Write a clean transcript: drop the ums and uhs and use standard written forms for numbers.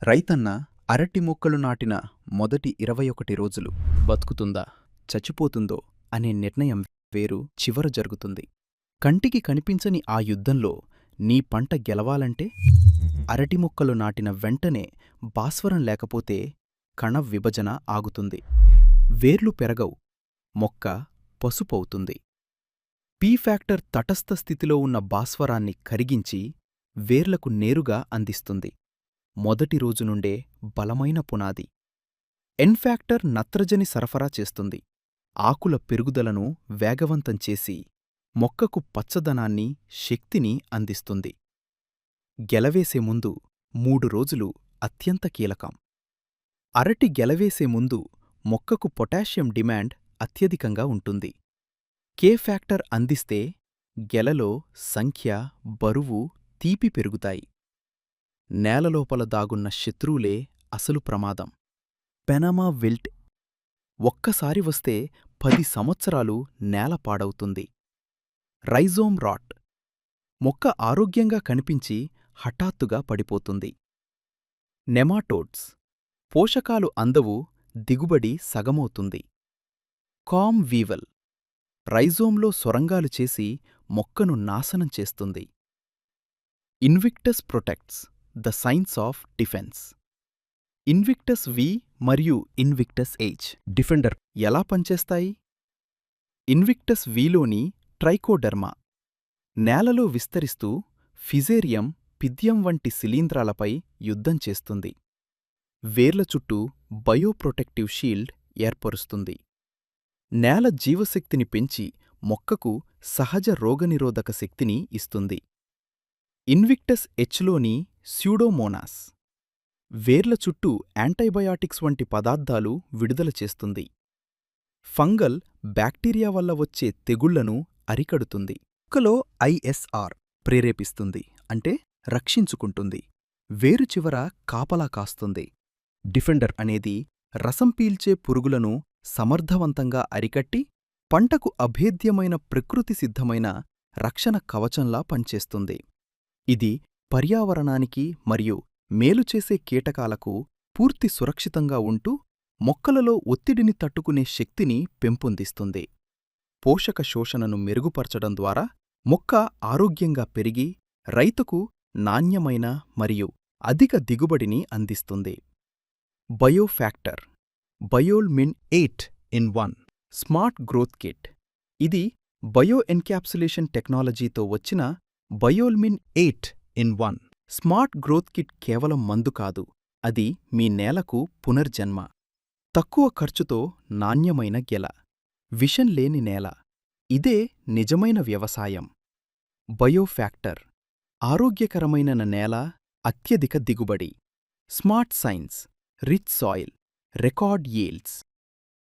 రైతన్న అరటి మొక్కలు నాటిన మొదటి 21 రోజులు బతుకుతుందా చచ్చిపోతుందో అనే నిర్ణయం వేరు చివర జరుగుతుంది. కంటికి కనిపించని ఆ యుద్ధంలో నీ పంట గెలవాలంటే అరటి మొక్కలు నాటిన వెంటనే భాస్వరం లేకపోతే కణ విభజన ఆగుతుంది, వేర్లు పెరగవు, మొక్క పసుపవుతుంది. పి ఫ్యాక్టర్ తటస్థ స్థితిలో ఉన్న భాస్వరాన్ని కరిగించి వేర్లకు నేరుగా అందిస్తుంది. మొదటి రోజు నుండే బలమైన పునాది. ఎన్ ఫ్యాక్టర్ నత్రజని సరఫరా చేస్తుంది, ఆకుల పెరుగుదలను వేగవంతం చేసి మొక్కకు పచ్చదనాన్ని, శక్తిని అందిస్తుంది. గెలవేసే ముందు 3 రోజులు అత్యంత కీలకం. అరటి గెలవేసే ముందు మొక్కకు పొటాషియం డిమాండ్ అత్యధికంగా ఉంటుంది. కే ఫ్యాక్టర్ అందిస్తే గెలలో సంఖ్య, బరువు, తీపి పెరుగుతాయి. నేలలోపల దాగున్న శత్రువులే అసలు ప్రమాదం. పెనమా విల్ట్ ఒక్కసారి వస్తే 10 సంవత్సరాలు నేల పాడవుతుంది. రైజోమ్ రాట్ మొక్క ఆరోగ్యంగా కనిపించి హఠాత్తుగా పడిపోతుంది. నెమాటోడ్స్ పోషకాలు అందవు, దిగుబడి సగమవుతుంది. కామ్ వీవల్ రైజోమ్లో సొరంగాలు చేసి మొక్కను నాశనం చేస్తుంది. Invictus protects the science of defence. Invictus V మరియు ఇన్విక్టస్ హెచ్ డిఫెండర్ ఎలా పనిచేస్తాయి? ఇన్విక్టస్ విలోని ట్రైకోడెర్మా నేలలో విస్తరిస్తూ ఫిజేరియం, పిద్యం వంటి శిలీంధ్రాలపై యుద్ధం చేస్తుంది. వేర్ల చుట్టూ బయోప్రొటెక్టివ్ షీల్డ్ ఏర్పరుస్తుంది. నేల జీవశక్తిని పెంచి మొక్కకు సహజ రోగనిరోధక శక్తిని ఇస్తుంది. ఇన్విక్టస్ హెచ్లోని స్యూడోమోనాస్ వేర్ల చుట్టూ యాంటీబయాటిక్స్ వంటి పదార్థాలు విడుదల చేస్తుంది. ఫంగల్, బ్యాక్టీరియా వల్ల వచ్చే తెగుళ్లను అరికడుతుంది. మొక్కలో ఐఎస్ఆర్ ప్రేరేపిస్తుంది, అంటే రక్షించుకుంటుంది. వేరు చివర కాపలా కాస్తుంది. డిఫెండర్ అనేది రసం పీల్చే పురుగులను సమర్థవంతంగా అరికట్టి పంటకు అభేద్యమైన ప్రకృతి సిద్ధమైన రక్షణ కవచంలా పనిచేస్తుంది. ఇది పర్యావరణానికి మరియు మేలుచేసే కీటకాలకు పూర్తి సురక్షితంగా ఉంటూ మొక్కలలో ఒత్తిడిని తట్టుకునే శక్తిని పెంపొందిస్తుంది. పోషక శోషణను మెరుగుపరచడం ద్వారా మొక్క ఆరోగ్యంగా పెరిగి రైతుకు నాణ్యమైన మరియు అధిక దిగుబడిని అందిస్తుంది. బయోఫ్యాక్టర్ బయోల్మిన్ 8-in-1 స్మార్ట్ గ్రోత్ కిట్. ఇది బయో ఎన్క్యాప్సులేషన్ టెక్నాలజీతో వచ్చిన బయోల్మిన్ 8-in-1 స్మార్ట్ గ్రోత్ కిట్ కేవలం మందు కాదు, అది మీ నేలకు పునర్జన్మ. తక్కువ ఖర్చుతో నాణ్యమైన గెల, విషం లేని నేల, ఇదే నిజమైన వ్యవసాయం. బయోఫ్యాక్టర్ ఆరోగ్యకరమైన నేల, అత్యధిక దిగుబడి. Smart science rich soil, record yields.